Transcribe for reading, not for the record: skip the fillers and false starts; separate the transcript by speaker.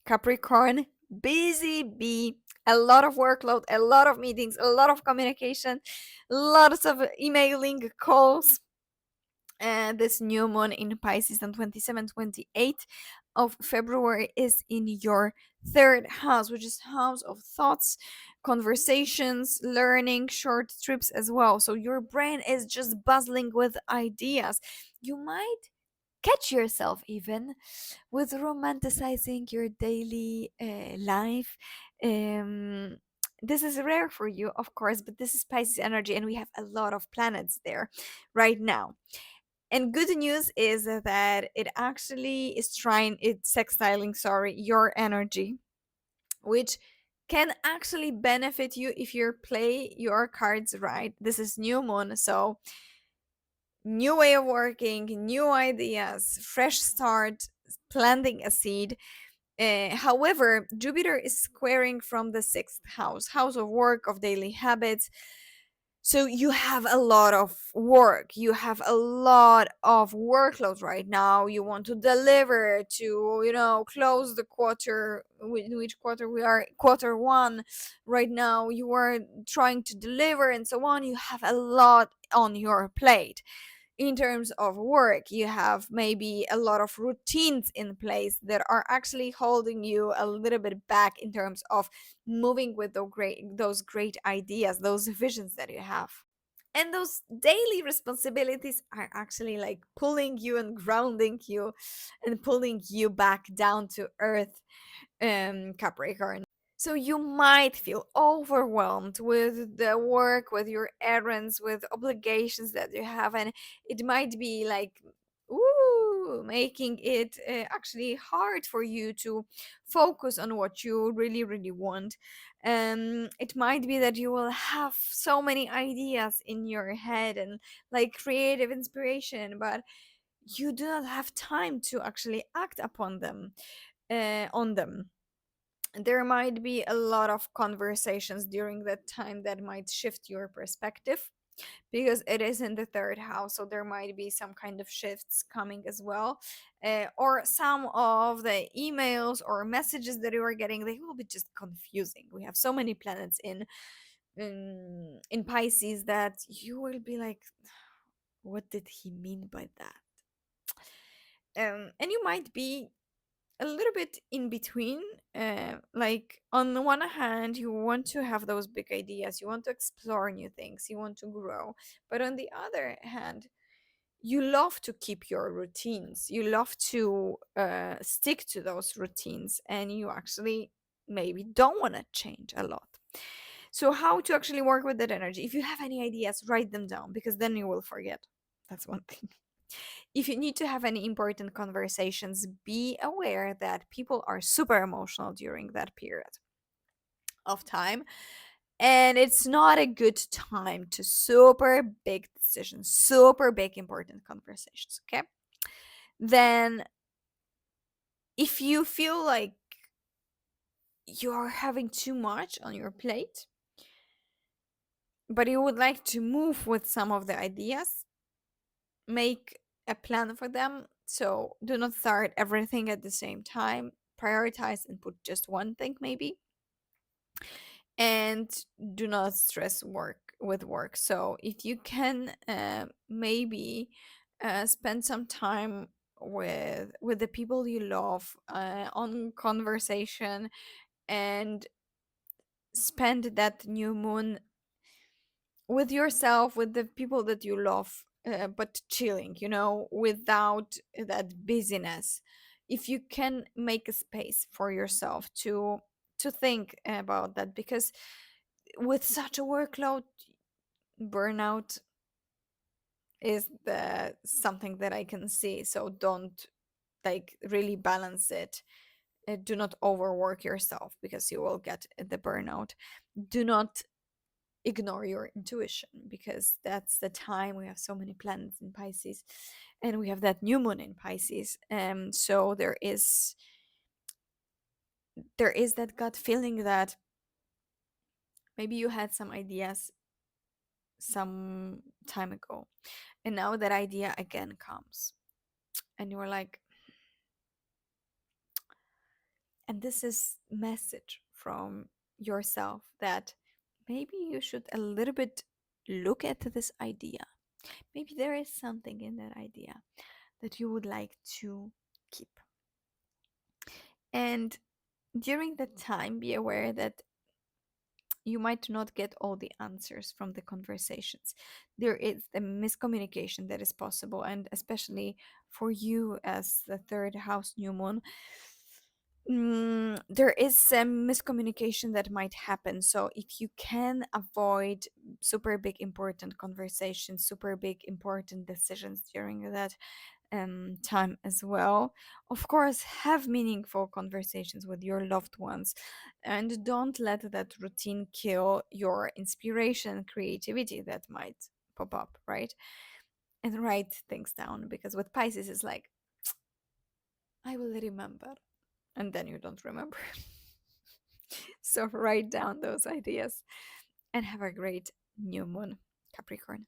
Speaker 1: Capricorn, busy bee, a lot of workload, a lot of meetings, a lot of communication, lots of emailing, calls. And this new moon in Pisces on 27, 28 of February is in your third house, which is house of thoughts, conversations, learning, short trips as well. So your brain is just buzzing with ideas. You might catch yourself even with romanticizing your daily life. Um, this is rare for you, of course, but this is Pisces energy, and we have a lot of planets there right now. And good news is that it actually is it's sextiling, sorry, your energy, which can actually benefit you if you play your cards right. This is new moon, so new way of working, new ideas, fresh start, planting a seed. However, Jupiter is squaring from the sixth house, house of work, of daily habits. So you have a lot of work, you have a lot of workload right now. You want to deliver to, close the quarter, which quarter we are, quarter one right now. You are trying to deliver and so on. You have a lot on your plate in terms of work. You have maybe a lot of routines in place that are actually holding you a little bit back in terms of moving with those great ideas, those visions that you have. And those daily responsibilities are actually like pulling you and grounding you and pulling you back down to earth, Capricorn. So you might feel overwhelmed with the work, with your errands, with obligations that you have, and it might be like, ooh, making it actually hard for you to focus on what you really, really want. It might be that you will have so many ideas in your head and like creative inspiration, but you do not have time to actually act upon them, on them. There might be a lot of conversations during that time that might shift your perspective because it is in the third house, so there might be some kind of shifts coming as well. Or some of the emails or messages that you are getting, they will be just confusing. We have so many planets in Pisces that you will be like, what did he mean by that? And you might be a little bit in between. Like, on the one hand, you want to have those big ideas, you want to explore new things, you want to grow, but on the other hand, you love to keep your routines, you love to stick to those routines, and you actually maybe don't want to change a lot. So how to actually work with that energy? If you have any ideas, write them down, because then you will forget. That's one thing. If you need to have any important conversations, be aware that people are super emotional during that period of time. And it's not a good time to super big decisions, super big important conversations. Okay. Then, if you feel like you are having too much on your plate, but you would like to move with some of the ideas, make a plan for them. So do not start everything at the same time. Prioritize and put just one thing, maybe. And do not stress work with work. So if you can, maybe spend some time with the people you love, on conversation, and spend that new moon with yourself, with the people that you love, but chilling, without that busyness. If you can make a space for yourself to think about that, because with such a workload, burnout is the something that I can see. So don't, like, really balance it. Do not overwork yourself, because you will get the burnout. Do not ignore your intuition, because that's the time we have so many planets in Pisces, and we have that new moon in Pisces. So there is that gut feeling that maybe you had some ideas some time ago, and now that idea again comes, and you're like, And this is message from yourself that maybe you should a little bit look at this idea. Maybe there is something in that idea that you would like to keep. And during that time, be aware that you might not get all the answers from the conversations. There is the miscommunication that is possible, and especially for you as the third house new moon, there is some miscommunication that might happen. So if you can avoid super big important conversations, super big important decisions during that time as well, of course, have meaningful conversations with your loved ones, and don't let that routine kill your inspiration and creativity that might pop up, right? And write things down, because with Pisces it's like, I will remember, and then you don't remember. So write down those ideas and have a great new moon, Capricorn.